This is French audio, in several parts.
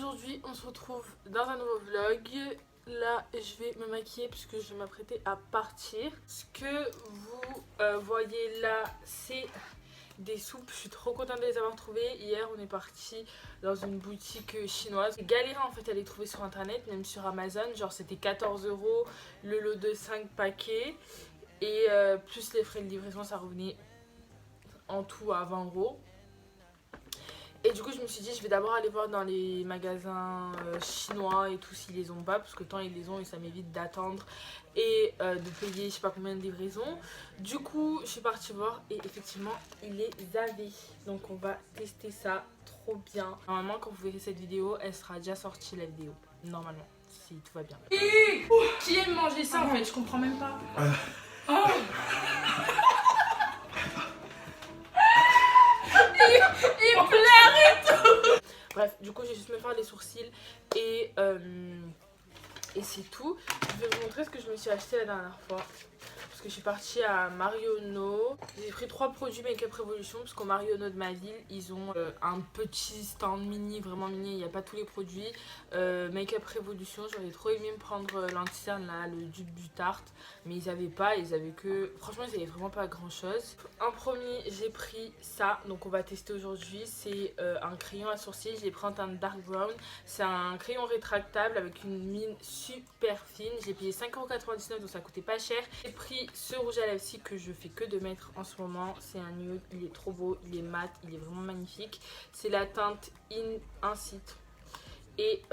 Aujourd'hui on se retrouve dans un nouveau vlog. Là je vais me maquiller puisque je vais m'apprêter à partir. Ce que vous voyez là c'est des soupes. Je suis trop contente de les avoir trouvées. Hier on est parti dans une boutique chinoise. J'ai galéré en fait à les trouver sur internet, même sur Amazon. Genre c'était 14 € le lot de 5 paquets. Et plus les frais de livraison ça revenait en tout à 20 €. Et du coup je me suis dit je vais d'abord aller voir dans les magasins chinois et tout s'ils les ont pas, parce que tant ils les ont et ça m'évite d'attendre et de payer je sais pas combien de livraison. Du coup je suis partie voir et effectivement ils les avaient. Donc on va tester ça, trop bien. Normalement quand vous verrez cette vidéo elle sera déjà sortie la vidéo, normalement, si tout va bien. Qui aime manger ça en fait, je comprends même pas. Oh. Il pleure et tout. Bref, du coup je vais juste me faire les sourcils et c'est tout. Je vais vous montrer ce que je me suis acheté la dernière fois. Parce que je suis partie à Marionneau. J'ai pris 3 produits Make Up Revolution. Parce qu'au Marionneau de ma ville, ils ont un petit stand mini, vraiment mini. Il n'y a pas tous les produits. Make Up Revolution, j'aurais trop aimé me prendre l'anti-cerne là, le dupe du Tarte. Mais ils avaient pas, ils avaient que... Franchement, ils avaient vraiment pas grand chose. En premier, j'ai pris ça. Donc on va tester aujourd'hui. C'est un crayon à sourcils. Je l'ai pris en teinte dark brown. C'est un crayon rétractable avec une mine super fine. J'ai payé 5,99 € donc ça coûtait pas cher. J'ai pris ce rouge à lèvres-ci que je fais que de mettre en ce moment. C'est un nude, il est trop beau, il est mat, il est vraiment magnifique. C'est la teinte Incite. Et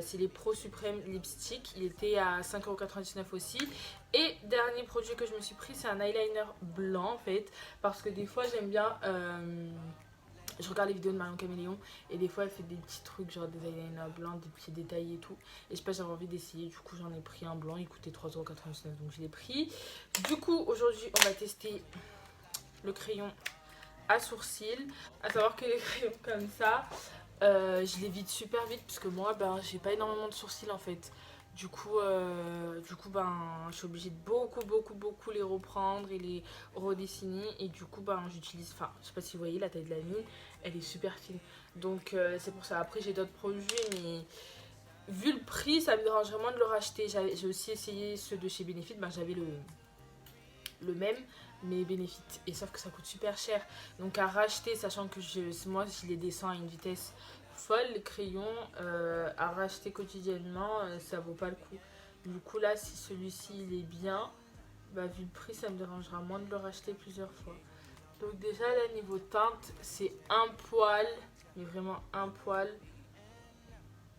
c'est les Pro Supreme Lipstick. Il était à 5,99 € aussi. Et dernier produit que je me suis pris, c'est un eyeliner blanc en fait. Parce que des fois j'aime bien... je regarde les vidéos de Marion Caméléon et des fois elle fait des petits trucs genre des eyeliners blancs, des petits détails et tout. Et je sais pas, j'avais envie d'essayer, du coup j'en ai pris un blanc, il coûtait 3,99 € donc je l'ai pris. Du coup aujourd'hui on va tester le crayon à sourcils. À savoir que les crayons comme ça, je les vide super vite parce que moi ben j'ai pas énormément de sourcils en fait. Du coup ben je suis obligée de beaucoup les reprendre et les redessiner. Et du coup ben j'utilise, enfin je sais pas si vous voyez la taille de la mine, elle est super fine. Donc c'est pour ça. Après j'ai d'autres produits mais vu le prix ça me dérange vraiment de le racheter. J'ai aussi essayé ceux de chez Benefit, ben j'avais le même mais Benefit, et sauf que ça coûte super cher. Donc à racheter, sachant que moi je les descends à une vitesse folle, les crayons, à racheter quotidiennement ça vaut pas le coup. Du coup là si celui-ci il est bien, bah vu le prix ça me dérangera moins de le racheter plusieurs fois. Donc déjà là niveau teinte c'est un poil, mais vraiment un poil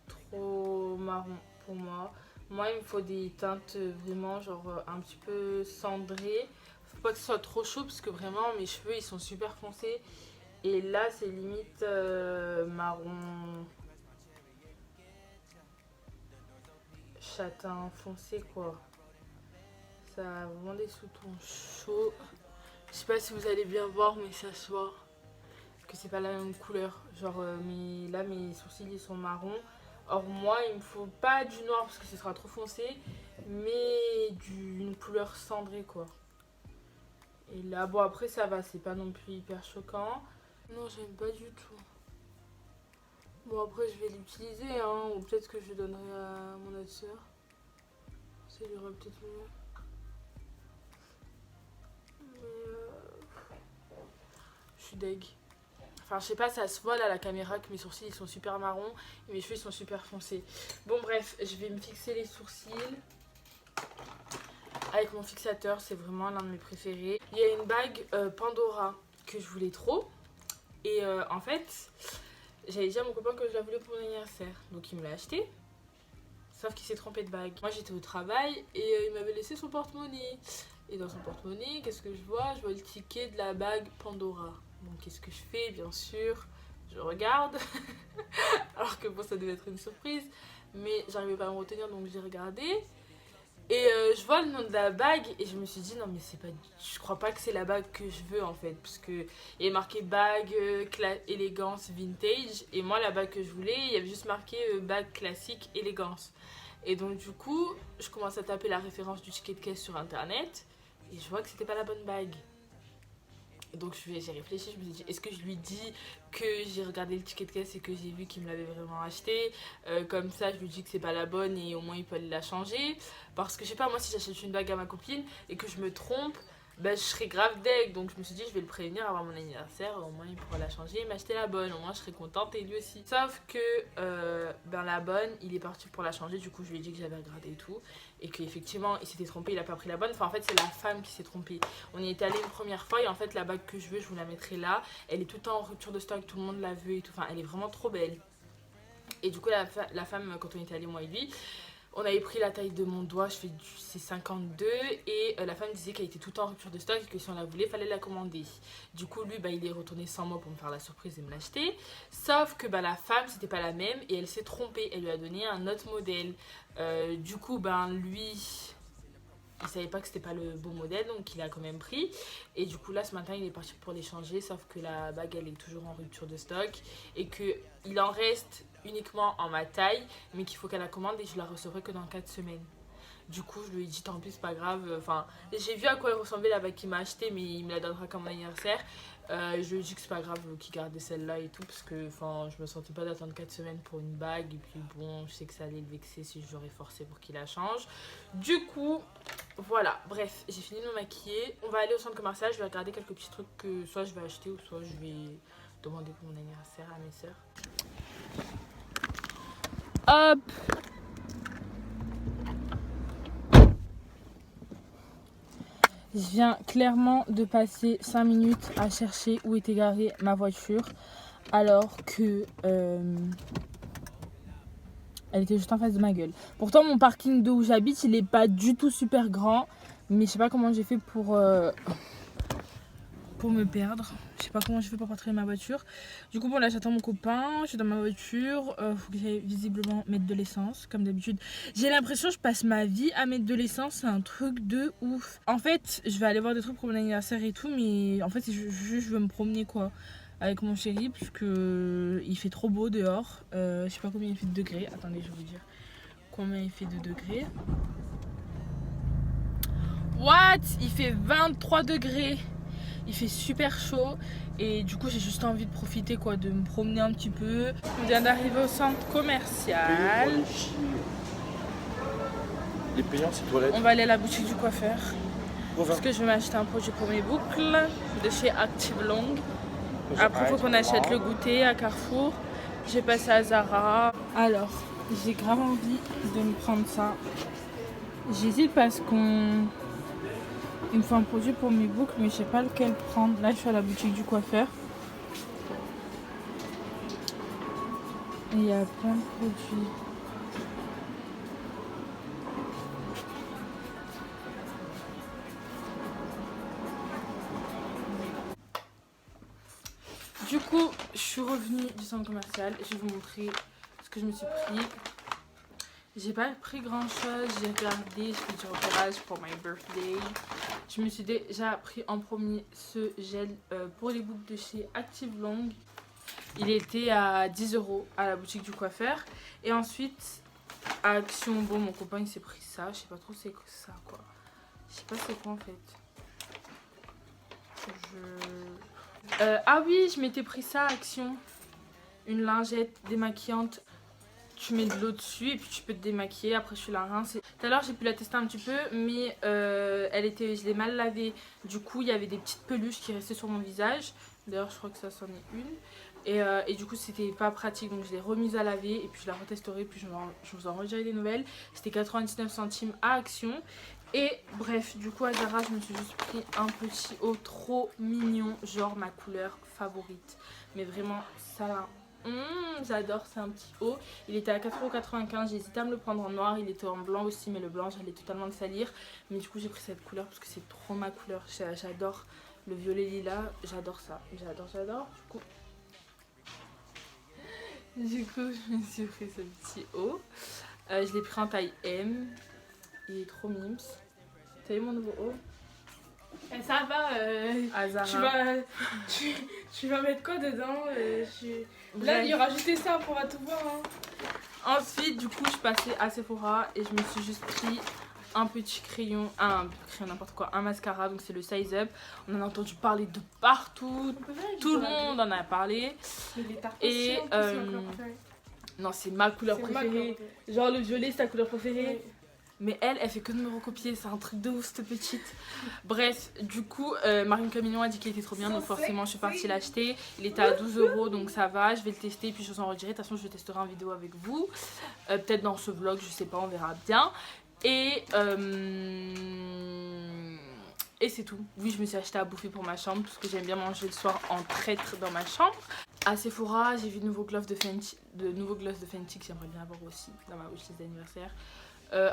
trop marron pour moi. Moi il me faut des teintes vraiment genre un petit peu cendrées. Faut pas que ce soit trop chaud parce que vraiment mes cheveux ils sont super foncés. Et là c'est limite marron châtain foncé quoi. Ça a vraiment des sous-tons chauds. Je sais pas si vous allez bien voir mais ça se voit que c'est pas la même couleur. Genre là mes sourcils ils sont marrons. Or moi il me faut pas du noir parce que ce sera trop foncé, mais d'une couleur cendrée quoi. Et là bon après ça va, c'est pas non plus hyper choquant. Non j'aime pas du tout. Bon après je vais l'utiliser hein, ou peut-être que je donnerai à mon autre soeur. Ça lui ira peut-être mieux. Mais je suis deg. Enfin je sais pas, ça se voit là à la caméra que mes sourcils ils sont super marrons et mes cheveux ils sont super foncés. Bon bref, je vais me fixer les sourcils avec mon fixateur, c'est vraiment l'un de mes préférés. Il y a une bague Pandora que je voulais trop. Et en fait, j'avais dit à mon copain que je la voulais pour mon anniversaire. Donc il me l'a acheté. Sauf qu'il s'est trompé de bague. Moi j'étais au travail et il m'avait laissé son porte-monnaie. Et dans son porte-monnaie, qu'est-ce que je vois? Je vois le ticket de la bague Pandora. Donc qu'est-ce que je fais? Bien sûr, je regarde. Alors que bon, ça devait être une surprise. Mais j'arrivais pas à me retenir donc j'ai regardé. Et je vois le nom de la bague et je me suis dit non mais c'est pas, je crois pas que c'est la bague que je veux en fait, parce que il y a marqué bague élégance vintage et moi la bague que je voulais il y avait juste marqué bague classique élégance. Et donc du coup je commence à taper la référence du ticket de caisse sur internet et je vois que c'était pas la bonne bague. Donc j'ai réfléchi, je me suis dit, est-ce que je lui dis que j'ai regardé le ticket de caisse et que j'ai vu qu'il me l'avait vraiment acheté, comme ça je lui dis que c'est pas la bonne et au moins il peut aller la changer. Parce que je sais pas, moi si j'achète une bague à ma copine et que je me trompe, ben, je serais grave deg. Donc je me suis dit, je vais le prévenir avant mon anniversaire, au moins il pourra la changer et m'acheter la bonne, au moins je serais contente et lui aussi. Sauf que ben, la bonne, il est parti pour la changer, du coup je lui ai dit que j'avais regardé et tout. Et qu'effectivement il s'était trompé, il a pas pris la bonne. Enfin en fait c'est la femme qui s'est trompée. On y est allé une première fois et en fait la bague que je veux, je vous la mettrai là. Elle est tout le temps en rupture de stock, tout le monde la veut et tout. Enfin elle est vraiment trop belle. Et du coup la femme, quand on était allé moi et lui, on avait pris la taille de mon doigt, c'est 52 et la femme disait qu'elle était tout le temps en rupture de stock et que si on la voulait, il fallait la commander. Du coup, lui, bah, il est retourné sans moi pour me faire la surprise et me l'acheter. Sauf que bah, la femme, c'était pas la même et elle s'est trompée. Elle lui a donné un autre modèle. Du coup, ben, lui, il savait pas que c'était pas le bon modèle, donc il a quand même pris. Et du coup, là, ce matin, il est parti pour les changer, sauf que la bague, elle est toujours en rupture de stock et qu'il en reste uniquement en ma taille, mais qu'il faut qu'elle la commande et je la recevrai que dans 4 semaines. Du coup, je lui ai dit, tant pis, c'est pas grave. Enfin, j'ai vu à quoi elle ressemblait la bague qu'il m'a acheté, mais il me la donnera comme anniversaire. Je lui ai dit que c'est pas grave qu'il gardait celle-là et tout, parce que je me sentais pas d'attendre 4 semaines pour une bague. Et puis bon, je sais que ça allait le vexer si je l'aurais forcé pour qu'il la change. Du coup, voilà. Bref, j'ai fini de me maquiller. On va aller au centre commercial, je vais regarder quelques petits trucs que soit je vais acheter ou soit je vais demander pour mon anniversaire à mes soeurs. Hop! Je viens clairement de passer 5 minutes à chercher où était garée ma voiture alors que elle était juste en face de ma gueule. Pourtant mon parking d'où j'habite il est pas du tout super grand, mais je sais pas comment j'ai fait pour me perdre. Je sais pas comment je fais pour rentrer ma voiture. Du coup bon là j'attends mon copain, je suis dans ma voiture, faut que j'aille visiblement mettre de l'essence comme d'habitude. J'ai l'impression que je passe ma vie à mettre de l'essence, c'est un truc de ouf. En fait je vais aller voir des trucs pour mon anniversaire et tout, mais en fait c'est juste je veux me promener quoi avec mon chéri parce que il fait trop beau dehors. Je sais pas combien il fait de degrés, attendez je vais vous dire combien il fait de degrés. What? Il fait 23 degrés. Il fait super chaud et du coup j'ai juste envie de profiter quoi, de me promener un petit peu. On vient d'arriver au centre commercial. Les payants c'est toilettes. On va aller à la boutique du coiffeur. Parce que je vais m'acheter un produit pour mes boucles de chez Active Long. Après il faut qu'on achète le goûter à Carrefour. J'ai passé à Zara. Alors j'ai grave envie de me prendre ça. J'hésite parce il me faut un produit pour mes boucles, mais je sais pas lequel prendre. Là, je suis à la boutique du coiffeur. Et il y a plein de produits. Du coup, je suis revenue du centre commercial. Je vais vous montrer ce que je me suis pris. J'ai pas pris grand chose, j'ai regardé, je fais du repérage pour my birthday. Je me suis déjà pris en premier ce gel pour les boucles de chez Active Long. Il était à 10 € à la boutique du coiffeur. Et ensuite, à Action, bon, mon copain il s'est pris ça. Je sais pas trop c'est ça quoi. Je sais pas c'est quoi en fait. Ah oui, je m'étais pris ça à Action. Une lingette démaquillante. Tu mets de l'eau dessus et puis tu peux te démaquiller. Après je suis la rince. Tout à l'heure j'ai pu la tester un petit peu, mais je l'ai mal lavée. Du coup il y avait des petites peluches qui restaient sur mon visage. D'ailleurs je crois que ça c'en est une. Et du coup c'était pas pratique, donc je l'ai remise à laver et puis je la retesterai. Puis je vous en redirai des nouvelles. C'était 99 centimes à Action. Et bref, du coup à Zara je me suis juste pris un petit haut trop mignon, genre ma couleur favorite. Mais vraiment ça là. J'adore, c'est un petit haut. Il était à 4,95 €. J'ai hésité à me le prendre en noir. Il était en blanc aussi, mais le blanc j'allais totalement le salir. Mais du coup j'ai pris cette couleur parce que c'est trop ma couleur. J'adore le violet lilas, j'adore ça. J'adore. Du coup je me suis pris ce petit haut. Je l'ai pris en taille M. Il est trop mimes. T'as vu mon nouveau haut? Ça va, Zara. tu vas mettre quoi dedans? Là, il y aura juste ça, on va tout voir. Hein. Ensuite, du coup, je suis passée à Sephora et je me suis juste pris un petit crayon, n'importe quoi, un mascara, donc c'est le Size Up. On en a entendu parler de partout, tout le monde en a parlé. Et non, c'est ma couleur préférée. Genre le violet, c'est ta couleur préférée. Mais elle fait que de me recopier, c'est un truc de ouf cette petite. Bref, du coup, Marine Camillon a dit qu'il était trop bien, donc forcément je suis partie l'acheter. Il était à 12 €, donc ça va, je vais le tester, puis je vous en redirai. De toute façon, je le testerai en vidéo avec vous. Peut-être dans ce vlog, je sais pas, on verra bien. Et c'est tout. Oui, je me suis acheté à bouffer pour ma chambre, parce que j'aime bien manger le soir en traître dans ma chambre. À Sephora, j'ai vu de nouveaux gloss de Fenty que j'aimerais bien avoir aussi dans ma wishlist d'anniversaire.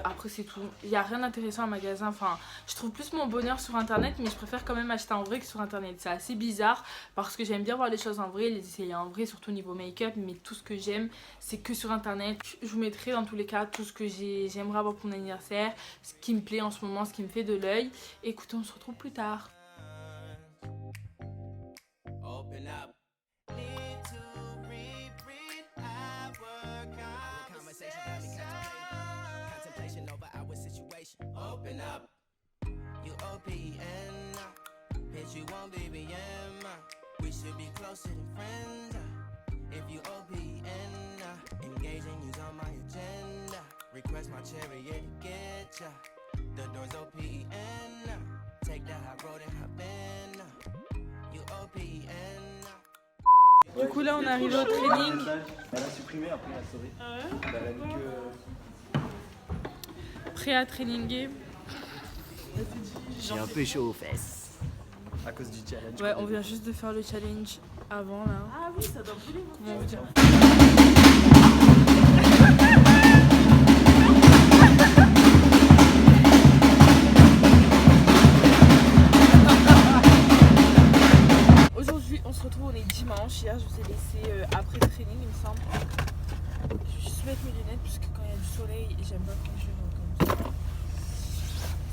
Après c'est tout, il n'y a rien d'intéressant en magasin, enfin je trouve plus mon bonheur sur internet, mais je préfère quand même acheter en vrai que sur internet. C'est assez bizarre parce que j'aime bien voir les choses en vrai, les essayer en vrai, surtout niveau make-up, mais tout ce que j'aime c'est que sur internet. Je vous mettrai dans tous les cas tout ce que j'aimerais avoir pour mon anniversaire, ce qui me plaît en ce moment, ce qui me fait de l'œil. Écoutez, on se retrouve plus tard. Open up, you OPN, bitch you won't BBM, we should be closer than friends, if you OPN, engaging you's on my agenda, request my chariot to get ya, the door's OPN, take the high road and hop in, you OPN. Du coup là on est arrivé au training. Elle a supprimé après la story. Elle a dit que... Prêt à traininger. J'ai un peu chaud aux fesses. À cause du challenge. Ouais, on vient juste de faire le challenge avant là. Ah oui, ça doit brûler. Comment vous dire? Aujourd'hui, on se retrouve, on est dimanche. Hier, je vous ai laissé après le training, il me semble. Je vais juste mettre mes lunettes parce que quand il y a du soleil, j'aime pas quand je vais comme ça.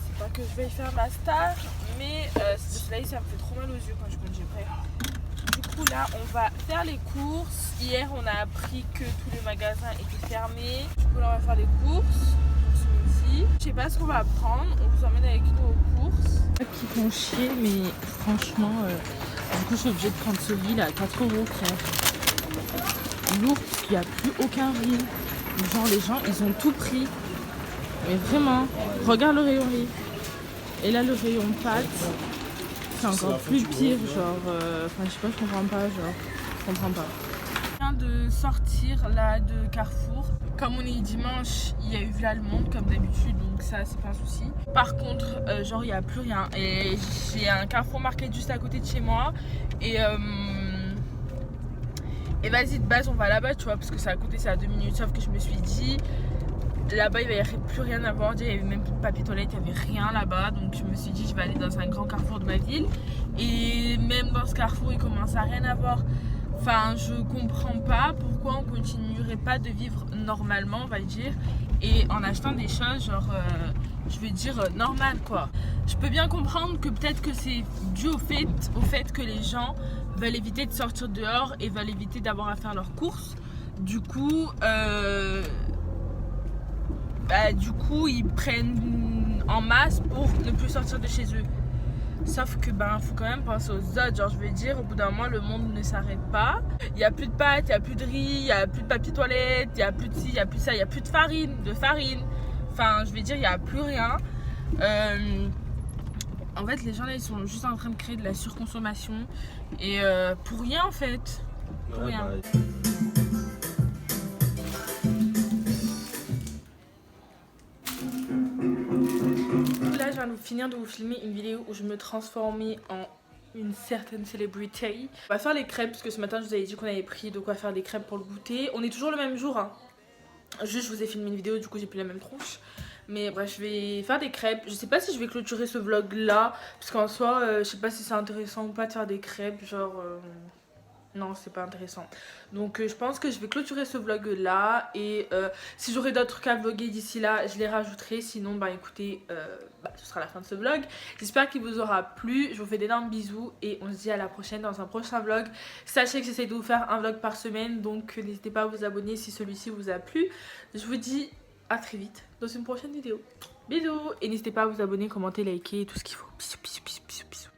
C'est pas que je vais faire ma star, mais le soleil ça me fait trop mal aux yeux quand je conduis près. Du coup là, on va faire les courses. Hier, on a appris que tous les magasins étaient fermés. Du coup là, on va faire les courses ce midi. Je sais pas ce qu'on va prendre. On vous emmène avec nous aux courses. Qui font chier, mais franchement, du coup, je suis obligée de prendre ce riz là à 4 € frère. Lourd, parce qu'il n'y a plus aucun riz. Genre les gens ils ont tout pris. Mais vraiment, regarde le rayon riz. Et là le rayon pâtes, c'est encore plus pire, genre, enfin je sais pas, je comprends pas, genre, je comprends pas. Je viens de sortir là de Carrefour. Comme on est dimanche, il y a eu là le monde comme d'habitude, donc ça c'est pas un souci. Par contre, genre il n'y a plus rien. Et j'ai un Carrefour Market juste à côté de chez moi. Et vas-y, de base on va là-bas, tu vois, parce que ça a coûté, c'est à 2 minutes. Sauf que je me suis dit, là-bas il n'y avait plus rien à voir. Il n'y avait même plus de papier toilette, il n'y avait rien là-bas. Donc je me suis dit, je vais aller dans un grand carrefour de ma ville. Et même dans ce carrefour, il commence à rien à voir. Enfin, je comprends pas pourquoi on continuerait pas de vivre normalement, on va dire. Et en achetant des choses, genre, je veux dire, normales quoi. Je peux bien comprendre que peut-être que c'est dû au fait que les gens veulent éviter de sortir dehors et veulent éviter d'avoir à faire leurs courses. Du coup, ils prennent en masse pour ne plus sortir de chez eux. Sauf que faut quand même penser aux autres. Genre je veux dire, au bout d'un moment le monde ne s'arrête pas. Il n'y a plus de pâtes, il n'y a plus de riz, il n'y a plus de papier toilette, il n'y a plus de ci, il n'y a plus de ça, il n'y a plus de farine. Enfin je veux dire, il n'y a plus rien. En fait les gens là ils sont juste en train de créer de la surconsommation. Et pour rien en fait. Pour rien. Là je viens de finir de vous filmer une vidéo où je me transformais en une certaine célébrité. On va faire les crêpes parce que ce matin je vous avais dit qu'on avait pris de quoi faire des crêpes pour le goûter. On est toujours le même jour hein. Juste je vous ai filmé une vidéo, du coup j'ai plus la même tronche. Mais bref, je vais faire des crêpes. Je sais pas si je vais clôturer ce vlog là, parce qu'en soi je sais pas si c'est intéressant ou pas de faire des crêpes. Genre non, c'est pas intéressant. Donc je pense que je vais clôturer ce vlog là. Et si j'aurai d'autres trucs à vlogger d'ici là, je les rajouterai. Sinon écoutez, ce sera la fin de ce vlog. J'espère qu'il vous aura plu. Je vous fais d'énormes bisous et on se dit à la prochaine dans un prochain vlog. Sachez que j'essaie de vous faire un vlog par semaine, donc n'hésitez pas à vous abonner si celui-ci vous a plu. Je vous dis à très vite dans une prochaine vidéo. Bisous. Et n'hésitez pas à vous abonner, commenter, liker, tout ce qu'il faut. Bisous, bisous, bisous, bisous, bisous.